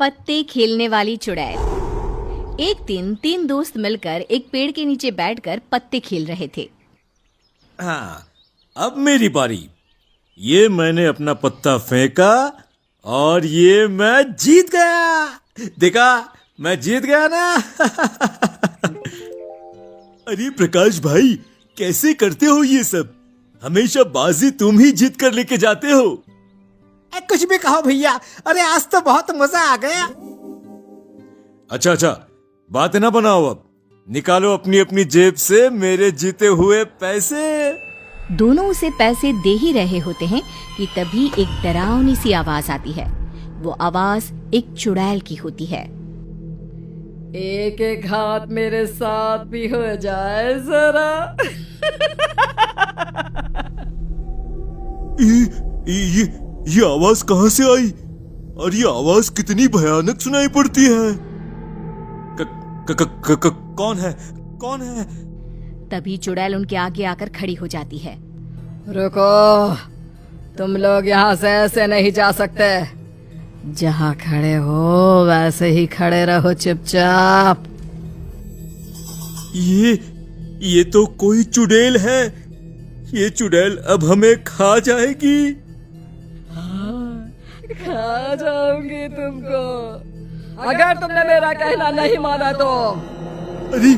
पत्ते खेलने वाली चुड़ैल। एक दिन 3 दोस्त मिलकर एक पेड़ के नीचे बैठकर पत्ते खेल रहे थे। हाँ, अब मेरी बारी। ये मैंने अपना पत्ता फेंका और ये मैं जीत गया। देखा, मैं जीत गया ना। अरे प्रकाश भाई, कैसे करते हो ये सब? हमेशा बाजी तुम ही जीत कर लेके जाते हो। कुछ भी कहो भैया, अरे आज तो बहुत मजा आ गया। अच्छा, बात ना बनाओ, अब निकालो अपनी अपनी जेब से मेरे जीते हुए पैसे। दोनों उसे पैसे दे ही रहे होते हैं कि तभी एक डरावनी सी आवाज आती है। वो आवाज एक चुड़ैल की होती है। एक एक हाथ मेरे साथ भी हो जाए जरा। ये आवाज कहाँ से आई? और ये आवाज कितनी भयानक सुनाई पड़ती है। कौन है? कौन है? तभी चुड़ैल उनके आगे आकर खड़ी हो जाती है। रुको, तुम लोग यहाँ से ऐसे नहीं जा सकते। जहाँ खड़े हो वैसे ही खड़े रहो चुपचाप। ये तो कोई चुड़ैल है। ये चुड़ैल अब हमें खा जाएगी। खा जाऊंगी तुमको अगर तुमने मेरा कहना नहीं माना तो। अरे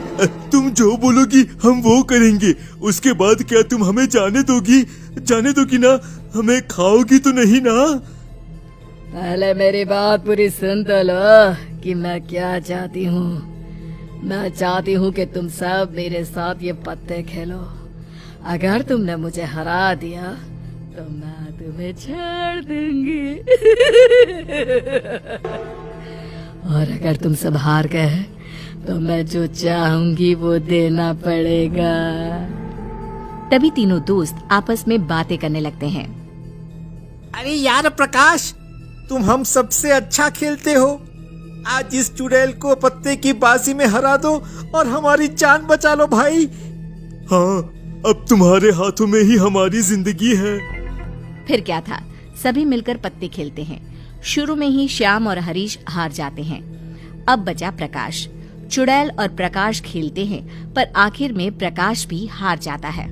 तुम जो बोलोगी हम वो करेंगे। उसके बाद क्या तुम हमें जाने दोगी ना? हमें खाओगी तो नहीं ना? पहले मेरी बात पूरी सुन तो लो कि मैं क्या चाहती हूँ। मैं चाहती हूँ कि तुम सब मेरे साथ ये पत्ते खेलो। अगर तुमने मुझे हरा दिया तो मैं तुम्हें छोड़ दूंगी। और अगर तुम सब हार गए तो मैं जो चाहूंगी वो देना पड़ेगा। तभी तीनों दोस्त आपस में बातें करने लगते हैं। अरे यार प्रकाश, तुम हम सबसे अच्छा खेलते हो। आज इस चुड़ैल को पत्ते की बाजी में हरा दो और हमारी जान बचा लो भाई। हाँ, अब तुम्हारे हाथों में ही हमारी जिंदगी है। फिर क्या था, सभी मिलकर पत्ते खेलते हैं। शुरू में ही श्याम और हरीश हार जाते हैं। अब बचा प्रकाश। चुड़ैल और प्रकाश खेलते हैं, पर आखिर में प्रकाश भी हार जाता है।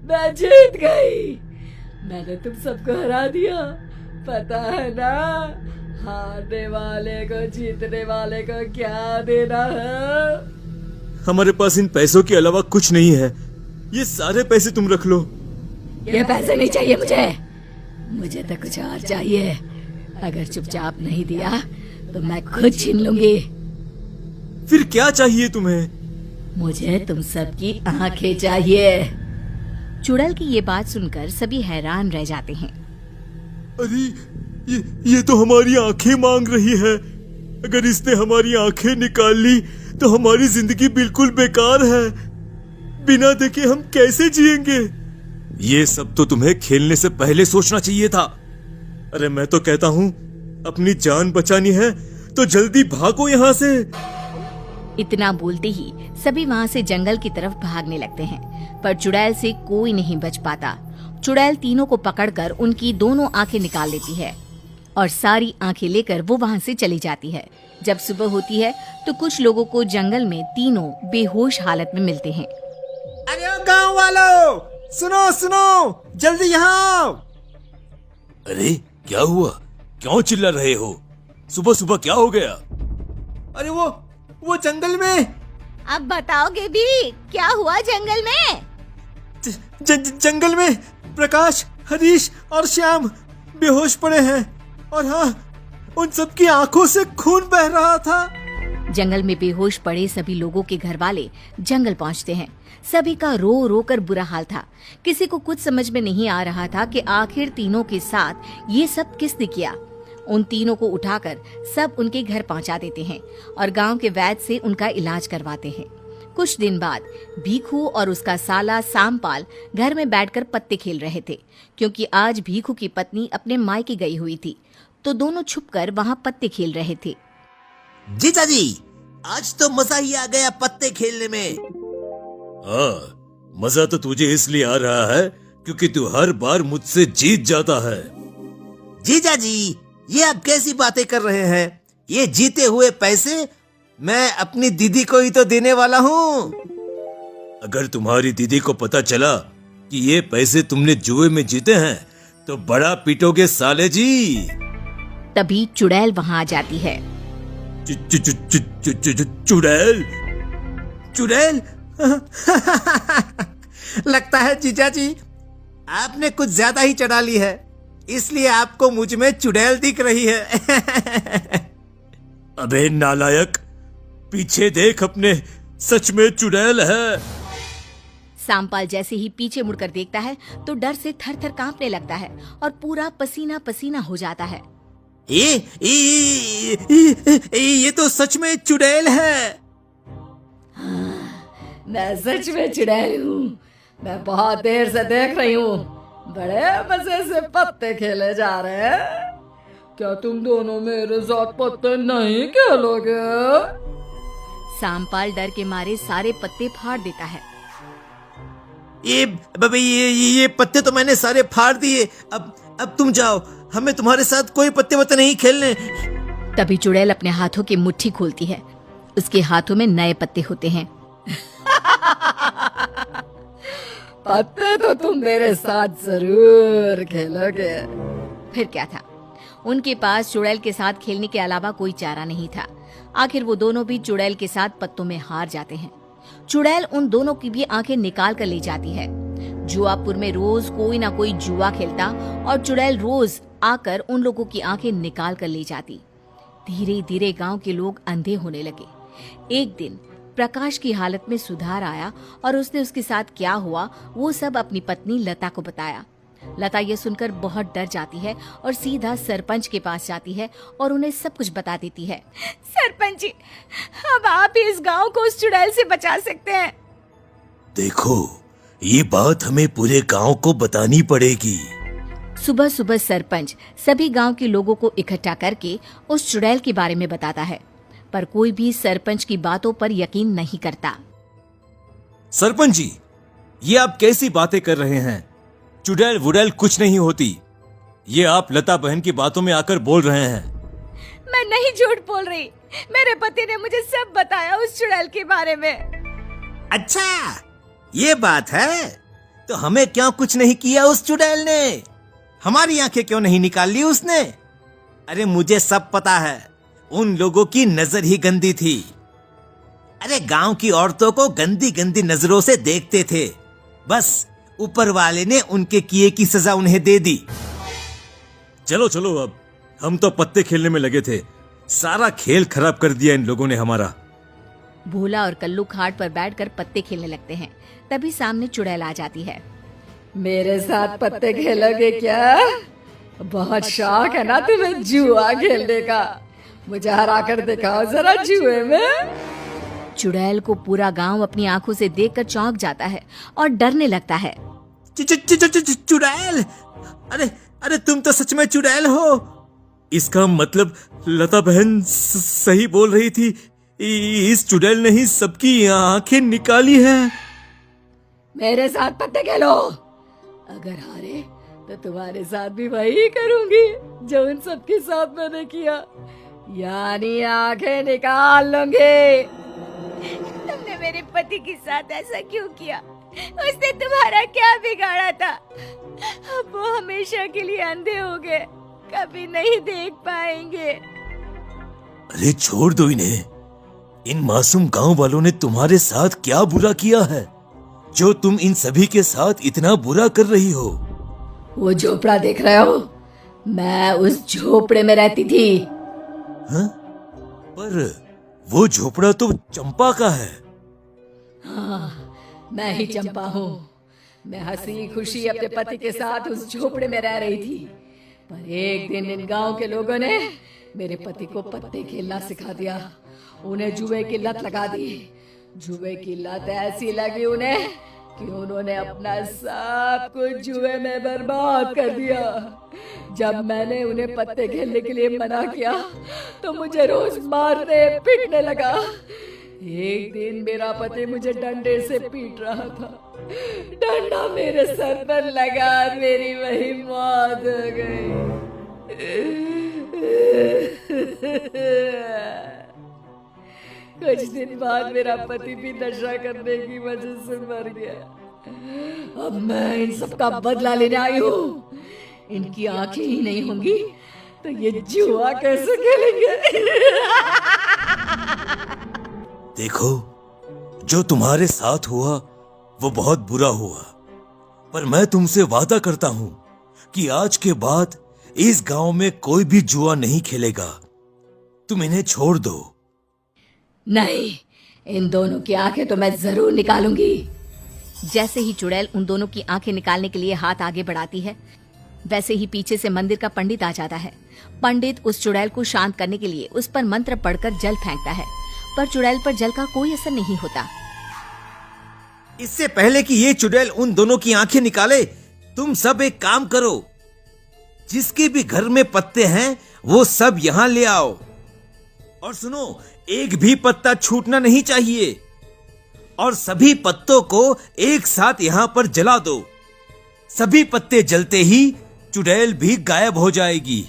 मैं जीत गई। मैंने तुम सबको हरा दिया। पता है ना, हारने वाले को जीतने वाले को क्या देना है? हमारे पास इन पैसों के अलावा कुछ नहीं है। ये सारे पैसे तुम रख लो। ये पैसे नहीं चाहिए मुझे तो कुछ और चाहिए। अगर चुपचाप नहीं दिया तो मैं खुद छीन लूंगी। फिर क्या चाहिए तुम्हें? मुझे तुम सबकी आंखें चाहिए। चुड़ैल की ये बात सुनकर सभी हैरान रह जाते हैं। अरे ये तो हमारी आंखें मांग रही है। अगर इसने हमारी आंखें निकाल ली तो हमारी जिंदगी बिल्कुल बेकार है। बिना देखे हम कैसे जिएंगे? ये सब तो तुम्हें खेलने से पहले सोचना चाहिए था। अरे मैं तो कहता हूँ, अपनी जान बचानी है तो जल्दी भागो यहाँ से। इतना बोलते ही सभी वहाँ से जंगल की तरफ भागने लगते हैं, पर चुड़ैल से कोई नहीं बच पाता। चुड़ैल तीनों को पकड़कर उनकी दोनों आंखें निकाल लेती है और सारी आंखें लेकर वो वहाँ से चली जाती है। जब सुबह होती है तो कुछ लोगों को जंगल में तीनों बेहोश हालत में मिलते हैं। अरे ओ गांव वालों, सुनो, जल्दी यहाँ आओ। अरे क्या हुआ? क्यों चिल्ला रहे हो? सुबह सुबह क्या हो गया? अरे वो जंगल में। अब बताओगे भी क्या हुआ जंगल में? जंगल में प्रकाश, हरीश और श्याम बेहोश पड़े हैं। और हाँ, उन सबकी आंखों से खून बह रहा था। जंगल में बेहोश पड़े सभी लोगों के घर वाले जंगल पहुंचते हैं। सभी का रो रो कर बुरा हाल था। किसी को कुछ समझ में नहीं आ रहा था कि आखिर तीनों के साथ ये सब किसने किया। उन तीनों को उठाकर सब उनके घर पहुंचा देते हैं और गांव के वैद्य से उनका इलाज करवाते हैं। कुछ दिन बाद भीखू और उसका साला सामपाल घर में बैठकर पत्ते खेल रहे थे, क्योंकि आज भीखू की पत्नी अपने मायके गई हुई थी, तो दोनों छुपकर वहां पत्ते खेल रहे थे। जीजा जी, आज तो मजा ही आ गया पत्ते खेलने में। हाँ, मजा तो तुझे इसलिए आ रहा है क्योंकि तू हर बार मुझसे जीत जाता है। जीजा जी, ये आप कैसी बातें कर रहे हैं? ये जीते हुए पैसे मैं अपनी दीदी को ही तो देने वाला हूँ। अगर तुम्हारी दीदी को पता चला कि ये पैसे तुमने जुए में जीते हैं तो बड़ा पीटोगे साले जी। तभी चुड़ैल वहां आ जाती है। चुड़ैल? चुड़ैल? लगता है जीजा जी आपने कुछ ज्यादा ही चढ़ा ली है, इसलिए आपको मुझ में चुड़ैल दिख रही है। अबे नालायक, पीछे देख अपने, सच में चुड़ैल है। सांपाल जैसे ही पीछे मुड़कर देखता है तो डर से थर थर कांपने लगता है और पूरा पसीना पसीना हो जाता है। ये तो सच में चुड़ैल है। मैं सच में चुड़ैल हूँ। मैं बहुत देर से देख रही हूँ, बड़े मजे से पत्ते खेले जा रहे हैं। क्या तुम दोनों मेरे साथ पत्ते नहीं खेलोगे? सांपाल डर के मारे सारे पत्ते फाड़ देता है। ये पत्ते तो मैंने सारे फाड़ दिए। अब तुम जाओ, हमें तुम्हारे साथ कोई पत्ते वत्ते नहीं खेलने। तभी चुड़ैल अपने हाथों की मुट्ठी खोलती है। उसके हाथों में नए पत्ते होते हैं। पत्ते तो तुम मेरे साथ जरूर खेलोगे। फिर क्या था, उनके पास चुड़ैल के साथ खेलने के अलावा कोई चारा नहीं था। आखिर वो दोनों भी चुड़ैल के साथ पत्तों में हार जाते हैं। चुड़ैल उन दोनों की भी आंखें निकाल कर ले जाती है। जुआपुर में रोज कोई ना कोई जुआ खेलता और चुड़ैल रोज आकर उन लोगों की आंखें निकाल कर ले जाती। धीरे धीरे गांव के लोग अंधे होने लगे। एक दिन प्रकाश की हालत में सुधार आया और उसने उसके साथ क्या हुआ वो सब अपनी पत्नी लता को बताया। लता ये सुनकर बहुत डर जाती है और सीधा सरपंच के पास जाती है और उन्हें सब कुछ बता देती है। सरपंच जी, अब आप ही इस गांव को उस चुड़ैल से बचा सकते हैं। देखो, ये बात हमें पूरे गांव को बतानी पड़ेगी। सुबह सुबह सरपंच सभी गांव के लोगों को इकट्ठा करके उस चुड़ैल के बारे में बताता है, पर कोई भी सरपंच की बातों पर यकीन नहीं करता। सरपंच जी, ये आप कैसी बातें कर रहे हैं? चुड़ैल वुड़ैल कुछ नहीं होती। ये आप लता बहन की बातों में आकर बोल रहे हैं। मैं नहीं झूठ बोल रही, मेरे पति ने मुझे सब बताया उस चुड़ैल के बारे में। अच्छा, ये बात है, तो हमें क्यों कुछ नहीं किया उस चुड़ैल ने? हमारी आंखें क्यों नहीं निकाल ली उसने? अरे मुझे सब पता है, उन लोगों की नजर ही गंदी थी। अरे गांव की औरतों को गंदी गंदी नजरों से देखते थे, बस ऊपर वाले ने उनके किए की सजा उन्हें दे दी। चलो चलो, अब हम तो पत्ते खेलने में लगे थे, सारा खेल खराब कर दिया इन लोगों ने हमारा। भोला और कल्लू खाट पर बैठकर पत्ते खेलने लगते हैं। तभी सामने चुड़ैल आ जाती है। मेरे साथ पत्ते खेलोगे क्या? बहुत शौक है ना तुम्हें जुआ खेलने का? मुझे हरा कर दिखाओ जरा जुए में। चुड़ैल को पूरा गांव अपनी आंखों से देखकर चौंक जाता है और डरने लगता है। चुड़ैल? अरे तुम तो सच में चुड़ैल हो। इसका मतलब लता बहन सही बोल रही थी, इस चुड़ैल ने ही सबकी आंखें निकाली हैं। मेरे साथ पत्ते खेलो, अगर हारे तो तुम्हारे साथ भी वही करूंगी जो उन सबके साथ मैंने किया, यानी आंखें निकाल लूंगी। तुमने मेरे पति के साथ ऐसा क्यों किया? उसने तुम्हारा क्या बिगाड़ा था? अब वो हमेशा के लिए अंधे हो गए, कभी नहीं देख पाएंगे। अरे छोड़ दो इन्हें। इन मासूम गांव वालों ने तुम्हारे साथ क्या बुरा किया है जो तुम इन सभी के साथ इतना बुरा कर रही हो? वो झोपड़ा देख रहे हो? मैं उस झोपड़े में रहती थी। हाँ? पर वो झोपड़ा तो चंपा का है। हाँ, मैं ही चंपा हूँ। मैं हंसी खुशी अपने पति के साथ उस झोपड़े में रह रही थी, पर एक दिन इन गांव के लोगों ने मेरे पति को पत्ते खेलना सिखा दिया। उन्हें जुए की लत लगा दी। जुए की लत ऐसी लगी उन्हें कि उन्होंने अपना सब कुछ जुए में बर्बाद कर दिया। जब मैंने उन्हें पत्ते खेलने के लिए मना किया तो मुझे रोज मारने पीटने लगा। एक दिन मेरा पति मुझे डंडे से पीट रहा था। डंडा मेरे सर पर लगा और मेरी वही मौत हो गई। कुछ दिन बाद मेरा पति भी नशा करने की वजह से मर गया। अब मैं इन सब का बदला लेने आई हूँ। इनकी आंखें ही नहीं होंगी तो ये जुआ कैसे खेलेंगे? देखो, जो तुम्हारे साथ हुआ वो बहुत बुरा हुआ, पर मैं तुमसे वादा करता हूं कि आज के बाद इस गांव में कोई भी जुआ नहीं खेलेगा। तुम इन्हें छोड़ दो। नहीं, इन दोनों की आंखें तो मैं जरूर निकालूंगी। जैसे ही चुड़ैल उन दोनों की आंखें निकालने के लिए हाथ आगे बढ़ाती है, वैसे ही पीछे से मंदिर का पंडित आ जाता है। पंडित उस चुड़ैल को शांत करने के लिए उस पर मंत्र पढ़कर जल फेंकता है, पर चुड़ैल पर जल का कोई असर नहीं होता। इससे पहले कि ये चुड़ैल उन दोनों की आंखें निकाले, तुम सब एक काम करो। जिसके भी घर में पत्ते हैं वो सब यहाँ ले आओ। और सुनो, एक भी पत्ता छूटना नहीं चाहिए। और सभी पत्तों को एक साथ यहाँ पर जला दो। सभी पत्ते जलते ही चुड़ैल भी गायब हो जाएगी।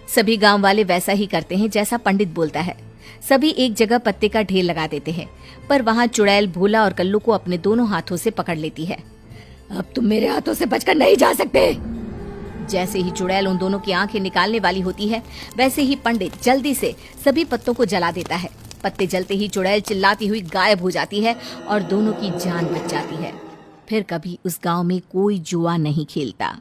सभी गांव वाले वैसा ही करते हैं जैसा पंडित बोलता है। सभी एक जगह पत्ते का ढेर लगा देते हैं, पर वहाँ चुड़ैल भोला और कल्लू को अपने दोनों हाथों से पकड़ लेती है। अब तुम मेरे हाथों से बचकर नहीं जा सकते। जैसे ही चुड़ैल उन दोनों की आंखें निकालने वाली होती है, वैसे ही पंडित जल्दी से सभी पत्तों को जला देता है। पत्ते जलते ही चुड़ैल चिल्लाती हुई गायब हो जाती है और दोनों की जान बच जाती है। फिर कभी उस गांव में कोई जुआ नहीं खेलता।